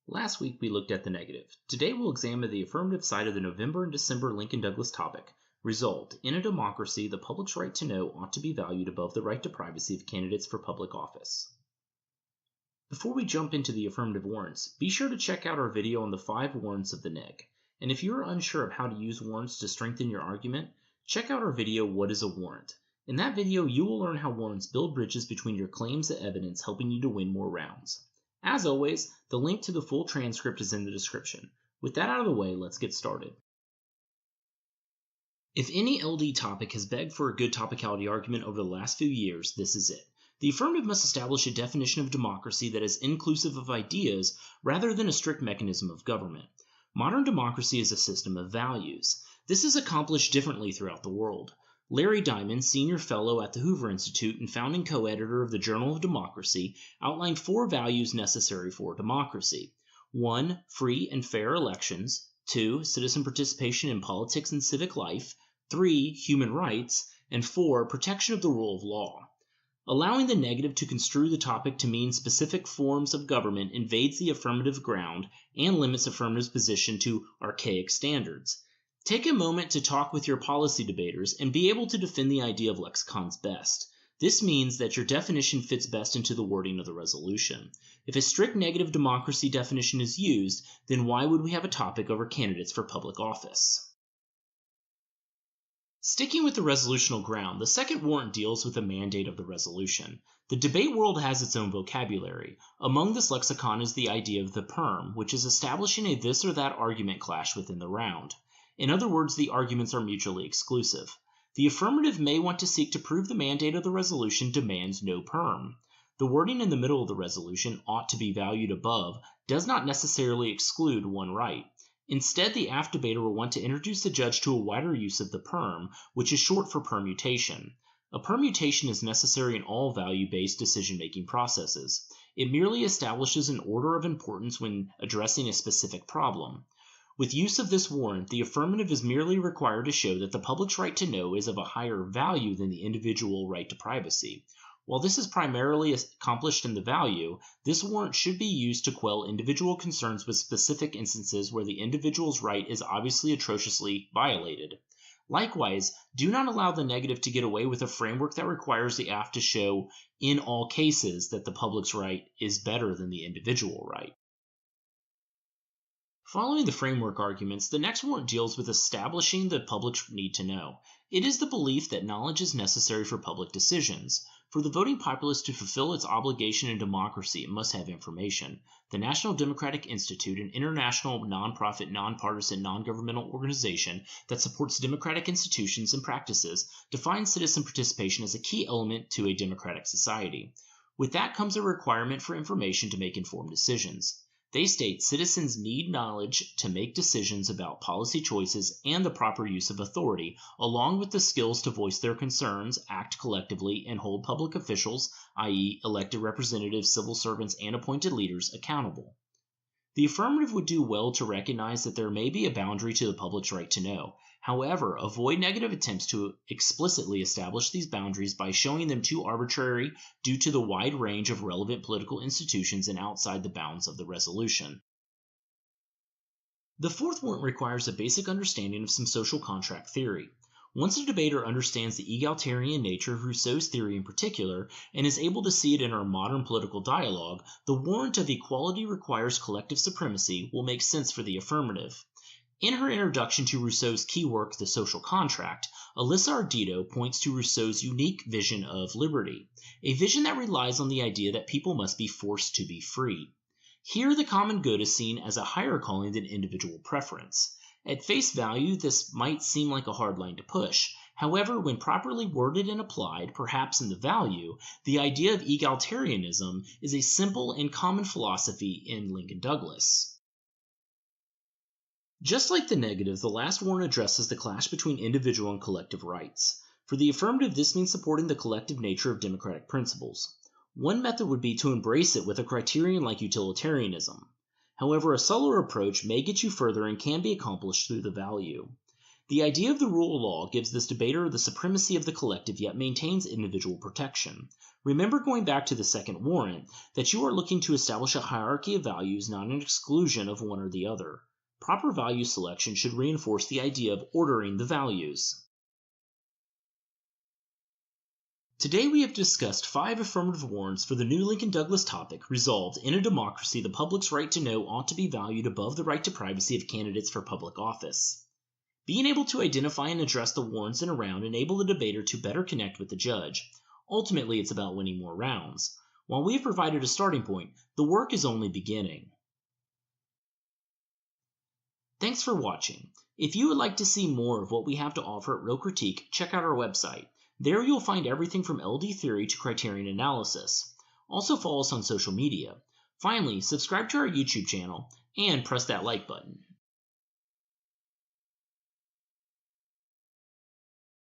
Last week we looked at the negative. Today we'll examine the affirmative side of the November and December Lincoln-Douglas topic. Result: in a democracy, the public's right to know ought to be valued above the right to privacy of candidates for public office. Before we jump into the affirmative warrants, be sure to check out our video on the 5 warrants of the neg. And if you're unsure of how to use warrants to strengthen your argument, check out our video, What is a Warrant? In that video, you will learn how warrants build bridges between your claims and evidence, helping you to win more rounds. As always, the link to the full transcript is in the description. With that out of the way, let's get started. If any LD topic has begged for a good topicality argument over the last few years, this is it. The affirmative must establish a definition of democracy that is inclusive of ideas rather than a strict mechanism of government. Modern democracy is a system of values. This is accomplished differently throughout the world. Larry Diamond, senior fellow at the Hoover Institute and founding co-editor of the Journal of Democracy, outlined 4 values necessary for democracy. 1. Free and fair elections. 2. Citizen participation in politics and civic life. 3. Human rights. And 4. Protection of the rule of law. Allowing the negative to construe the topic to mean specific forms of government invades the affirmative ground and limits affirmative's position to archaic standards. Take a moment to talk with your policy debaters and be able to defend the idea of lexicons best. This means that your definition fits best into the wording of the resolution. If a strict negative democracy definition is used, then why would we have a topic over candidates for public office? Sticking with the resolutional ground, the second warrant deals with the mandate of the resolution. The debate world has its own vocabulary. Among this lexicon is the idea of the perm, which is establishing a this or that argument clash within the round. In other words, the arguments are mutually exclusive. The affirmative may want to seek to prove the mandate of the resolution demands no perm. The wording in the middle of the resolution, ought to be valued above, does not necessarily exclude one right. Instead, the AFF debater will want to introduce the judge to a wider use of the perm, which is short for permutation. A permutation is necessary in all value-based decision-making processes. It merely establishes an order of importance when addressing a specific problem. With use of this warrant, the affirmative is merely required to show that the public's right to know is of a higher value than the individual right to privacy. While this is primarily accomplished in the value, this warrant should be used to quell individual concerns with specific instances where the individual's right is obviously atrociously violated. Likewise, do not allow the negative to get away with a framework that requires the AFF to show, in all cases, that the public's right is better than the individual right. Following the framework arguments, the next warrant deals with establishing the public's need to know. It is the belief that knowledge is necessary for public decisions. For the voting populace to fulfill its obligation in democracy, it must have information. The National Democratic Institute, an international nonprofit, nonpartisan, non-governmental organization that supports democratic institutions and practices, defines citizen participation as a key element to a democratic society. With that comes a requirement for information to make informed decisions. They state citizens need knowledge to make decisions about policy choices and the proper use of authority, along with the skills to voice their concerns, act collectively, and hold public officials, i.e. elected representatives, civil servants, and appointed leaders, accountable. The affirmative would do well to recognize that there may be a boundary to the public's right to know. However, avoid negative attempts to explicitly establish these boundaries by showing them too arbitrary due to the wide range of relevant political institutions and outside the bounds of the resolution. The fourth warrant requires a basic understanding of some social contract theory. Once a debater understands the egalitarian nature of Rousseau's theory in particular, and is able to see it in our modern political dialogue, the warrant of equality requires collective supremacy will make sense for the affirmative. In her introduction to Rousseau's key work, The Social Contract, Alyssa Ardito points to Rousseau's unique vision of liberty, a vision that relies on the idea that people must be forced to be free. Here, the common good is seen as a higher calling than individual preference. At face value, this might seem like a hard line to push. However, when properly worded and applied, perhaps in the value, the idea of egalitarianism is a simple and common philosophy in Lincoln-Douglas. Just like the negative, the last warrant addresses the clash between individual and collective rights. For the affirmative, this means supporting the collective nature of democratic principles. One method would be to embrace it with a criterion like utilitarianism. However, a subtler approach may get you further and can be accomplished through the value. The idea of the rule of law gives this debater the supremacy of the collective yet maintains individual protection. Remember, going back to the second warrant, that you are looking to establish a hierarchy of values, not an exclusion of one or the other. Proper value selection should reinforce the idea of ordering the values. Today we have discussed 5 affirmative warrants for the new Lincoln Douglas topic, resolved: in a democracy, the public's right to know ought to be valued above the right to privacy of candidates for public office. Being able to identify and address the warrants in a round enable the debater to better connect with the judge. Ultimately, it's about winning more rounds. While we have provided a starting point, the work is only beginning. Thanks for watching. If you would like to see more of what we have to offer at Real Critique, check out our website. There you'll find everything from LD theory to criterion analysis. Also follow us on social media. Finally, subscribe to our YouTube channel and press that like button.